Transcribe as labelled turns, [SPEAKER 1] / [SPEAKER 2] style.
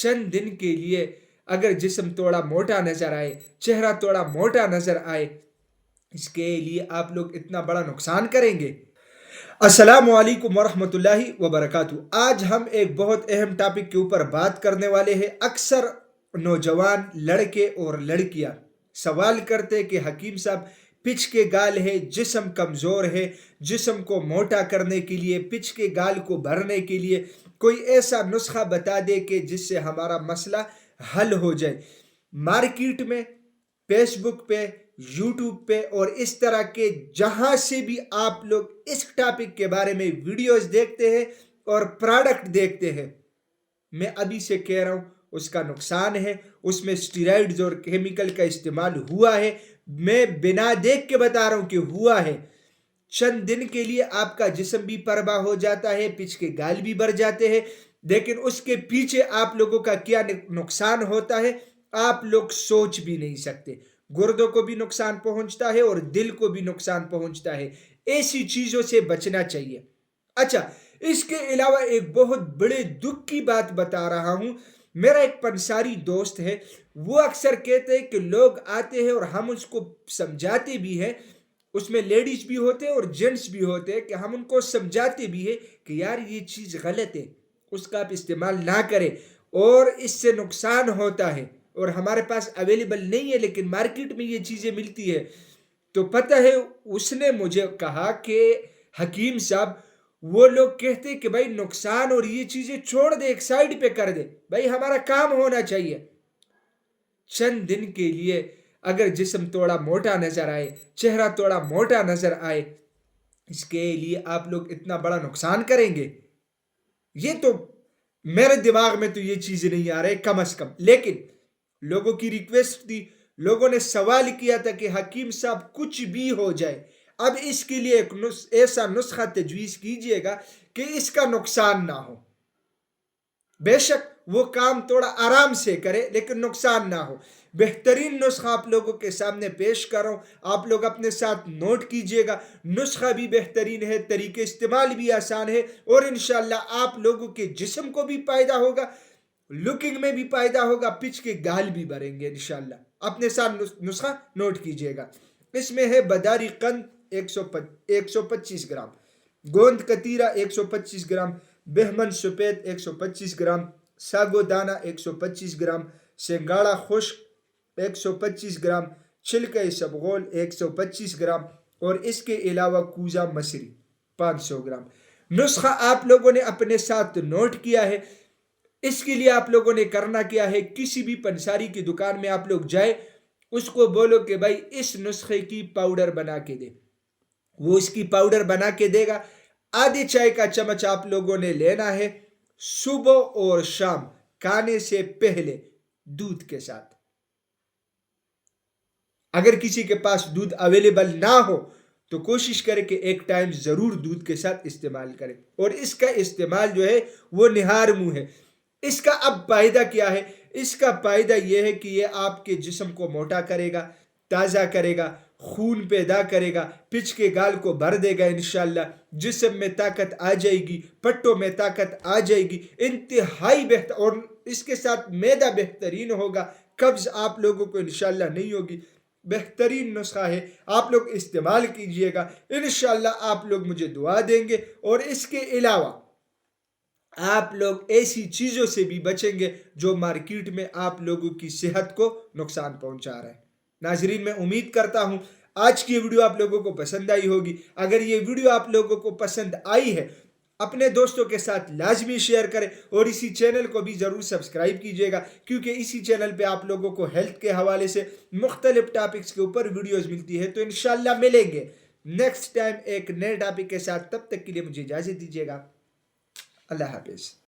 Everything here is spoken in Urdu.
[SPEAKER 1] چند دن کے لیے اگر جسم تھوڑا موٹا نظر آئے، چہرہ تھوڑا موٹا نظر آئے، اس کے لیے آپ لوگ اتنا بڑا نقصان کریں گے؟ السلام علیکم ورحمۃ اللہ وبرکاتہ۔ آج ہم ایک بہت اہم ٹاپک کے اوپر بات کرنے والے ہیں۔ اکثر نوجوان لڑکے اور لڑکیاں سوال کرتے کہ حکیم صاحب پچ کے گال ہے، جسم کمزور ہے، جسم کو موٹا کرنے کے لیے، پچ کے گال کو بھرنے کے لیے کوئی ایسا نسخہ بتا دے کہ جس سے ہمارا مسئلہ حل ہو جائے۔ مارکیٹ میں، فیس بک پہ، یوٹیوب پہ اور اس طرح کے جہاں سے بھی آپ لوگ اس ٹاپک کے بارے میں ویڈیوز دیکھتے ہیں اور پروڈکٹ دیکھتے ہیں، میں ابھی سے کہہ رہا ہوں اس کا نقصان ہے، اس میں اسٹیرائڈز اور کیمیکل کا استعمال ہوا ہے۔ میں بنا دیکھ کے بتا رہا ہوں کہ ہوا ہے۔ چند دن کے لیے آپ کا جسم بھی پربا ہو جاتا ہے، پچ کے گال بھی بڑھ جاتے ہیں، لیکن اس کے پیچھے آپ لوگوں کا کیا نقصان ہوتا ہے آپ لوگ سوچ بھی نہیں سکتے۔ گردوں کو بھی نقصان پہنچتا ہے اور دل کو بھی نقصان پہنچتا ہے۔ ایسی چیزوں سے بچنا چاہیے۔ اچھا، اس کے علاوہ ایک بہت بڑے دکھ کی بات بتا رہا ہوں۔ میرا ایک پنساری دوست ہے، وہ اکثر کہتے ہیں کہ لوگ آتے ہیں اور ہم اس کو سمجھاتے بھی ہیں، اس میں لیڈیز بھی ہوتے ہیں اور جینٹس بھی ہوتے ہیں، کہ ہم ان کو سمجھاتے بھی ہیں کہ یار یہ چیز غلط ہے، اس کا آپ استعمال نہ کریں اور اس سے نقصان ہوتا ہے، اور ہمارے پاس اویلیبل نہیں ہے لیکن مارکیٹ میں یہ چیزیں ملتی ہے۔ تو پتہ ہے اس نے مجھے کہا کہ حکیم صاحب وہ لوگ کہتے کہ بھائی نقصان اور یہ چیزیں چھوڑ دے، ایک سائڈ پہ کر دے، بھائی ہمارا کام ہونا چاہیے۔ چند دن کے لیے اگر جسم تھوڑا موٹا نظر آئے، چہرہ تھوڑا موٹا نظر آئے، اس کے لیے آپ لوگ اتنا بڑا نقصان کریں گے؟ یہ تو میرے دماغ میں تو یہ چیزیں نہیں آ رہے کم از کم۔ لیکن لوگوں کی ریکویسٹ تھی، لوگوں نے سوال کیا تھا کہ حکیم صاحب کچھ بھی ہو جائے، اب اس کے لیے ایک ایسا نسخہ تجویز کیجئے گا کہ اس کا نقصان نہ ہو۔ بے شک وہ کام تھوڑا آرام سے کرے لیکن نقصان نہ ہو۔ بہترین نسخہ آپ لوگوں کے سامنے پیش کر رہا ہوں، آپ لوگ اپنے ساتھ نوٹ کیجئے گا۔ نسخہ بھی بہترین ہے، طریقے استعمال بھی آسان ہے، اور انشاءاللہ آپ لوگوں کے جسم کو بھی فائدہ ہوگا، لکنگ میں بھی فائدہ ہوگا، پچ کے گال بھی بھریں گے انشاءاللہ۔ اپنے ساتھ نسخہ نوٹ کیجئے گا۔ اس میں ہے بداری قند 125 گرام، گوند کتیرہ 125 گرام، بہمن سفید 125 گرام، ساگو دانہ 125 گرام، سنگاڑا خشک 125 گرام، چھلکے اسبغول 125 گرام، اور اس کے علاوہ کوزہ مصری 500 گرام۔ نسخہ آپ لوگوں نے اپنے ساتھ نوٹ کیا ہے۔ اس کے لیے آپ لوگوں نے کرنا کیا ہے، کسی بھی پنساری کی دکان میں آپ لوگ جائے، اس کو بولو کہ بھائی اس نسخے کی پاؤڈر بنا کے دے، وہ اس کی پاؤڈر بنا کے دے گا۔ آدھے چائے کا چمچ آپ لوگوں نے لینا ہے، صبح اور شام کھانے سے پہلے دودھ کے ساتھ۔ اگر کسی کے پاس دودھ اویلیبل نہ ہو تو کوشش کرے کہ ایک ٹائم ضرور دودھ کے ساتھ استعمال کرے، اور اس کا استعمال جو ہے وہ نہار منہ ہے۔ اس کا اب فائدہ کیا ہے؟ اس کا فائدہ یہ ہے کہ یہ آپ کے جسم کو موٹا کرے گا، تازہ کرے گا، خون پیدا کرے گا، پچ کے گال کو بھر دے گا انشاءاللہ، جسم میں طاقت آ جائے گی، پٹوں میں طاقت آ جائے گی، انتہائی بہتر، اور اس کے ساتھ معدہ بہترین ہوگا، قبض آپ لوگوں کو انشاءاللہ نہیں ہوگی۔ بہترین نسخہ ہے، آپ لوگ استعمال کیجئے گا، انشاءاللہ آپ لوگ مجھے دعا دیں گے۔ اور اس کے علاوہ آپ لوگ ایسی چیزوں سے بھی بچیں گے جو مارکیٹ میں آپ لوگوں کی صحت کو نقصان پہنچا رہا ہے۔ ناظرین، میں امید کرتا ہوں آج کی ویڈیو آپ لوگوں کو پسند آئی ہوگی۔ اگر یہ ویڈیو آپ لوگوں کو پسند آئی ہے، اپنے دوستوں کے ساتھ لازمی شیئر کریں، اور اسی چینل کو بھی ضرور سبسکرائب کیجئے گا، کیونکہ اسی چینل پہ آپ لوگوں کو ہیلتھ کے حوالے سے مختلف ٹاپکس کے اوپر ویڈیوز ملتی ہے۔ تو انشاءاللہ ملیں گے نیکسٹ ٹائم ایک نئے ٹاپک کے ساتھ، تب تک کے لیے مجھے اجازت دیجئے گا۔ اللہ حافظ۔